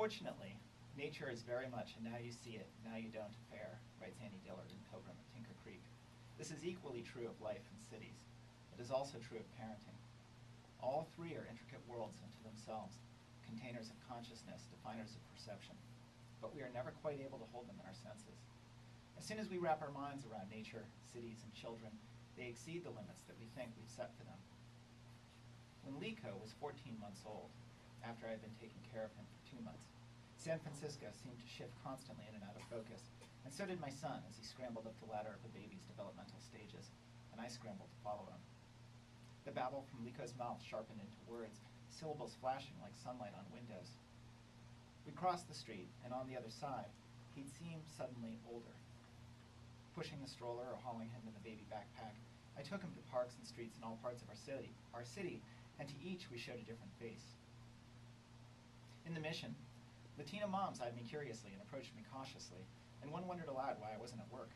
Unfortunately, nature is very much a now you see it, now you don't affair, writes Annie Dillard in Pilgrim at Tinker Creek. This is equally true of life in cities. It is also true of parenting. All three are intricate worlds unto themselves, containers of consciousness, definers of perception. But we are never quite able to hold them in our senses. As soon as we wrap our minds around nature, cities, and children, they exceed the limits that we think we've set for them. When Lico was 14 months old, after I had been taking care of him for 2 months, San Francisco seemed to shift constantly in and out of focus, and so did my son as he scrambled up the ladder of a baby's developmental stages, and I scrambled to follow him. The babble from Lico's mouth sharpened into words, syllables flashing like sunlight on windows. We crossed the street, and on the other side, he'd seemed suddenly older. Pushing the stroller or hauling him in the baby backpack, I took him to parks and streets in all parts of our city, and to each we showed a different face. In the Mission, Latina moms eyed me curiously and approached me cautiously, and one wondered aloud why I wasn't at work.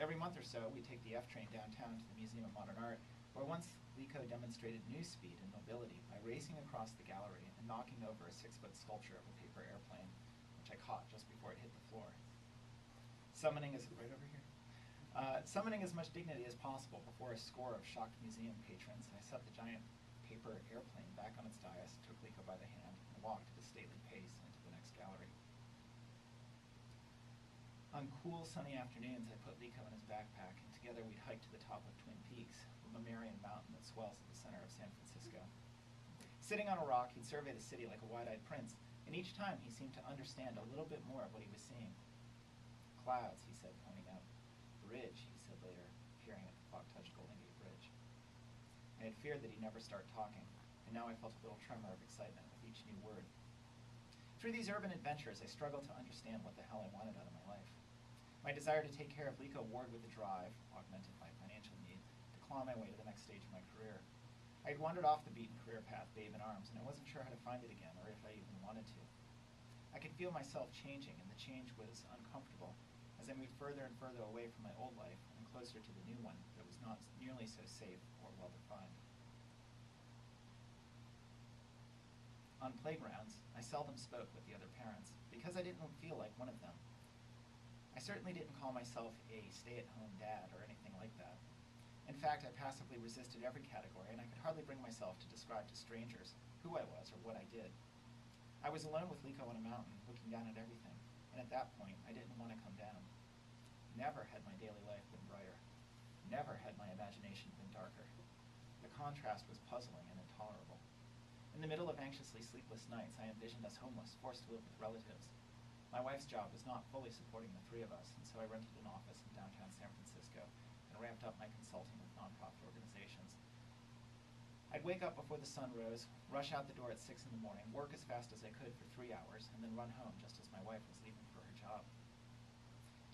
Every month or so, we'd take the F train downtown to the Museum of Modern Art, where once Lico demonstrated new speed and mobility by racing across the gallery and knocking over a 6-foot sculpture of a paper airplane, which I caught just before it hit the floor. Summoning as much dignity as possible before a score of shocked museum patrons, I set the giant paper airplane back on its dais, took Lico by the hand, and walked at a stately pace into the next gallery. On cool, sunny afternoons, I put Lico in his backpack, and together we'd hike to the top of Twin Peaks, the Marion Mountain that swells at the center of San Francisco. Sitting on a rock, he'd survey the city like a wide-eyed prince, and each time he seemed to understand a little bit more of what he was seeing. Clouds, he said, pointing out. Bridge, he said later, peering at the fog-touched Golden Gate Bridge. I had feared that he'd never start talking, and now I felt a little tremor of excitement with each new word. Through these urban adventures, I struggled to understand what the hell I wanted out of my life. My desire to take care of Lico warred with a drive, augmented by financial need, to claw my way to the next stage of my career. I had wandered off the beaten career path, babe in arms, and I wasn't sure how to find it again, or if I even wanted to. I could feel myself changing, and the change was uncomfortable, as I moved further and further away from my old life and closer to the new one that was not nearly so safe or well-defined. On playgrounds, I seldom spoke with the other parents because I didn't feel like one of them. I certainly didn't call myself a stay-at-home dad or anything like that. In fact, I passively resisted every category, and I could hardly bring myself to describe to strangers who I was or what I did. I was alone with Lico on a mountain, looking down at everything, and at that point, I didn't want to come down. Never had my daily life been brighter. Never had my imagination been darker. The contrast was puzzling and intolerable. In the middle of anxiously sleepless nights, I envisioned us homeless, forced to live with relatives. My wife's job was not fully supporting the three of us, and so I rented an office in downtown San Francisco and ramped up my consulting with nonprofit organizations. I'd wake up before the sun rose, rush out the door at 6 in the morning, work as fast as I could for 3 hours, and then run home just as my wife was leaving for her job.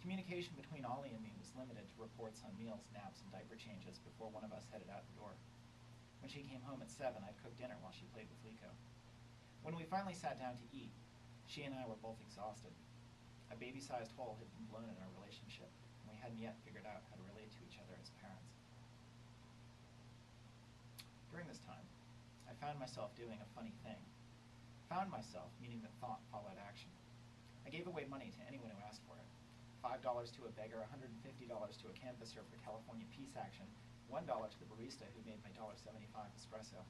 Communication between Ollie and me was limited to reports on meals, naps, and diaper changes before one of us headed out the door. When she came home at 7, I'd cook dinner while she played with Lico. When we finally sat down to eat, she and I were both exhausted. A baby-sized hole had been blown in our relationship, and we hadn't yet figured out how to relate to each other as parents. During this time, I found myself doing a funny thing. Found myself, meaning that thought followed action. I gave away money to anyone who asked for it. $5 to a beggar, $150 to a canvasser for California Peace Action, $1 to the barista who made my $1.75 espresso.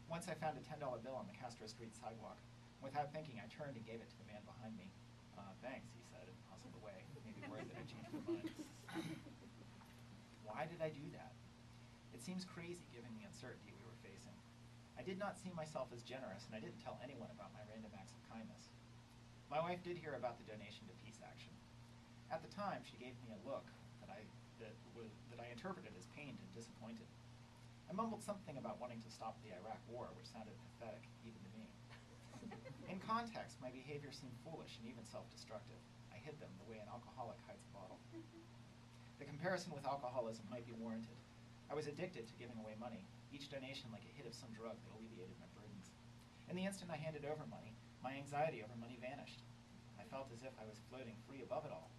Once I found a $10 bill on the Castro Street sidewalk. Without thinking, I turned and gave it to the man behind me. Thanks, he said, and hustled away, maybe worried that I'd changed my mind. Why did I do that? It seems crazy given the uncertainty we were facing. I did not see myself as generous, and I didn't tell anyone about my random acts of kindness. My wife did hear about the donation to Peace Action. At the time, she gave me a look that I interpreted as pained and disappointed. I mumbled something about wanting to stop the Iraq War, which sounded pathetic, even to me. In context, my behavior seemed foolish and even self-destructive. I hid them the way an alcoholic hides a bottle. The comparison with alcoholism might be warranted. I was addicted to giving away money, each donation like a hit of some drug that alleviated my burdens. In the instant I handed over money, my anxiety over money vanished. I felt as if I was floating free above it all.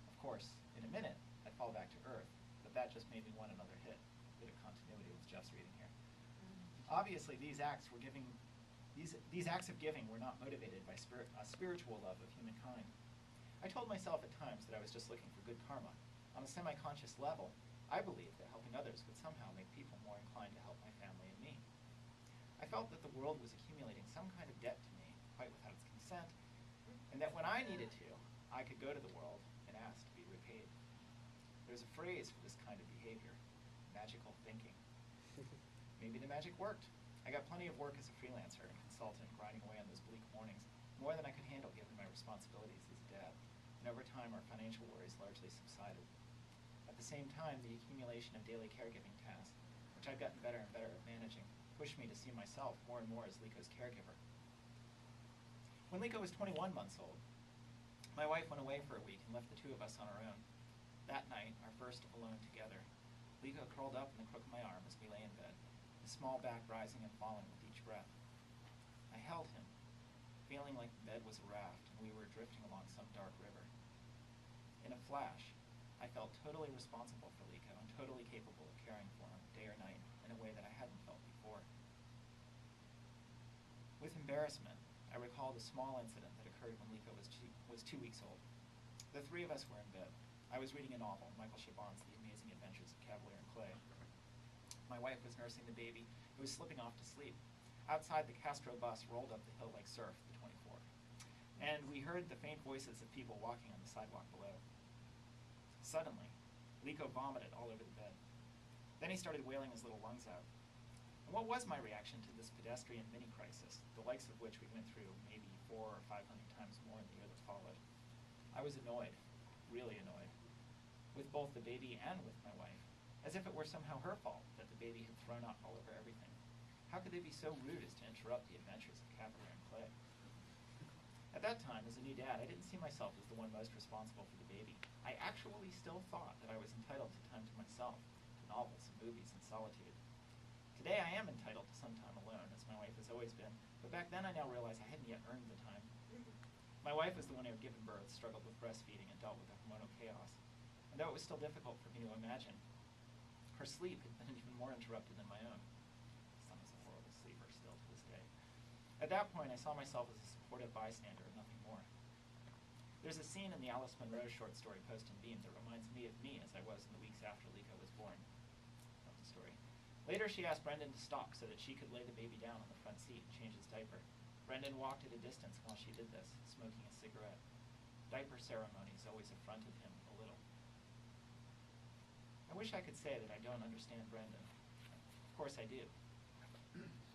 Of course, in a minute, I'd fall back to earth, but that just made me want another hit. A bit of continuity with Jeff's reading here. Obviously, these acts were giving These acts of giving were not motivated by a spiritual love of humankind. I told myself at times that I was just looking for good karma. On a semi-conscious level, I believed that helping others would somehow make people more inclined to help my family and me. I felt that the world was accumulating some kind of debt to me, quite without its consent, and that when I needed to, I could go to the world and ask to be repaid. There's a phrase for this kind of behavior: magical thinking. Maybe the magic worked. I got plenty of work as a freelancer and consultant, grinding away on those bleak mornings, more than I could handle given my responsibilities as a dad. And over time, our financial worries largely subsided. At the same time, the accumulation of daily caregiving tasks, which I've gotten better and better at managing, pushed me to see myself more and more as Lico's caregiver. When Lico was 21 months old, my wife went away for a week and left the two of us on our own. That night, our first alone together, Lico curled up in the crook of my arm as we lay in bed, his small back rising and falling with each breath. I held him, feeling like the bed was a raft and we were drifting along some dark river. In a flash, I felt totally responsible for Lico and totally capable of caring for him day or night in a way that I hadn't felt before. With embarrassment, I recalled a small incident that occurred when Lico was 2 weeks old. The three of us were in bed. I was reading a novel, Michael Chabon's The Amazing Adventures of Cavalier and Clay. My wife was nursing the baby, who was slipping off to sleep. Outside, the Castro bus rolled up the hill like surf, the 24. And we heard the faint voices of people walking on the sidewalk below. Suddenly, Lico vomited all over the bed. Then he started wailing his little lungs out. And what was my reaction to this pedestrian mini-crisis, the likes of which we went through maybe 400 or 500 times more in the year that followed? I was annoyed, really annoyed, with both the baby and with my wife, as if it were somehow her fault that the baby had thrown up all over everything. How could they be so rude as to interrupt the adventures of Cavalier and Clay? At that time, as a new dad, I didn't see myself as the one most responsible for the baby. I actually still thought that I was entitled to time to myself, to novels and movies and solitude. Today I am entitled to some time alone, as my wife has always been, but back then I now realize I hadn't yet earned the time. My wife was the one who had given birth, struggled with breastfeeding, and dealt with the hormonal chaos. And though it was still difficult for me to imagine, her sleep had been even more interrupted than my own. Son is a horrible sleeper still to this day. At that point, I saw myself as a supportive bystander and nothing more. There's a scene in the Alice Munro short story Post and Beam that reminds me of me as I was in the weeks after Lico was born. That's the story. Later, she asked Brendan to stop so that she could lay the baby down on the front seat and change his diaper. Brendan walked at a distance while she did this, smoking a cigarette. Diaper ceremonies always affronted him a little. I wish I could say that I don't understand Brendan. Of course I do.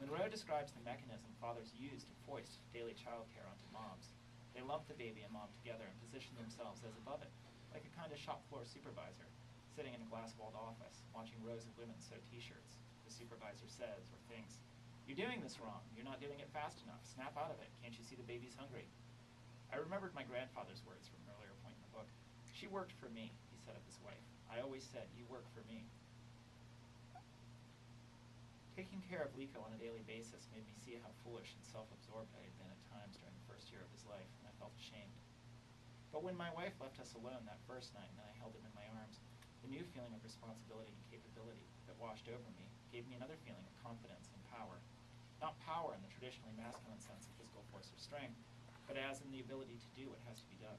Munro describes the mechanism fathers use to foist daily childcare onto moms. They lump the baby and mom together and position themselves as above it, like a kind of shop floor supervisor, sitting in a glass-walled office, watching rows of women sew t-shirts. The supervisor says or thinks, "You're doing this wrong. You're not doing it fast enough. Snap out of it. Can't you see the baby's hungry?" I remembered my grandfather's words from an earlier point in the book. "She worked for me," he said of his wife. "I always said, you work for me." Taking care of Lico on a daily basis made me see how foolish and self-absorbed I had been at times during the first year of his life, and I felt ashamed. But when my wife left us alone that first night and I held him in my arms, the new feeling of responsibility and capability that washed over me gave me another feeling of confidence and power. Not power in the traditionally masculine sense of physical force or strength, but as in the ability to do what has to be done.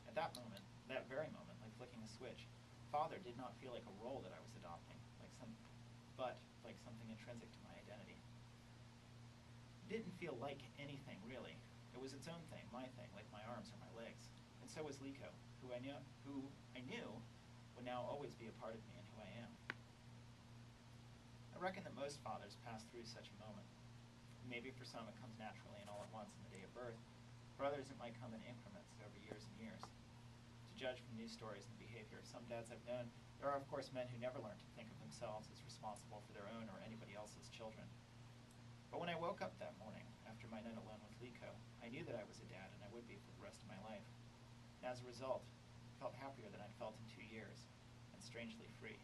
At that moment, that very moment, like flicking a switch, father did not feel like a role that I was adopting, but like something intrinsic to my identity. It didn't feel like anything, really. It was its own thing, my thing, like my arms or my legs. And so was Lico, who I knew would now always be a part of me and who I am. I reckon that most fathers pass through such a moment. Maybe for some it comes naturally and all at once on the day of birth. For others it might come in increments over years and years. To judge from news stories and behavior of some dads I've known, there are of course men who never learn to think of themselves as responsible for their own or anybody else's children. But when I woke up that morning, after my night alone with Lico, I knew that I was a dad and I would be for the rest of my life. And as a result, I felt happier than I'd felt in 2 years, and strangely free.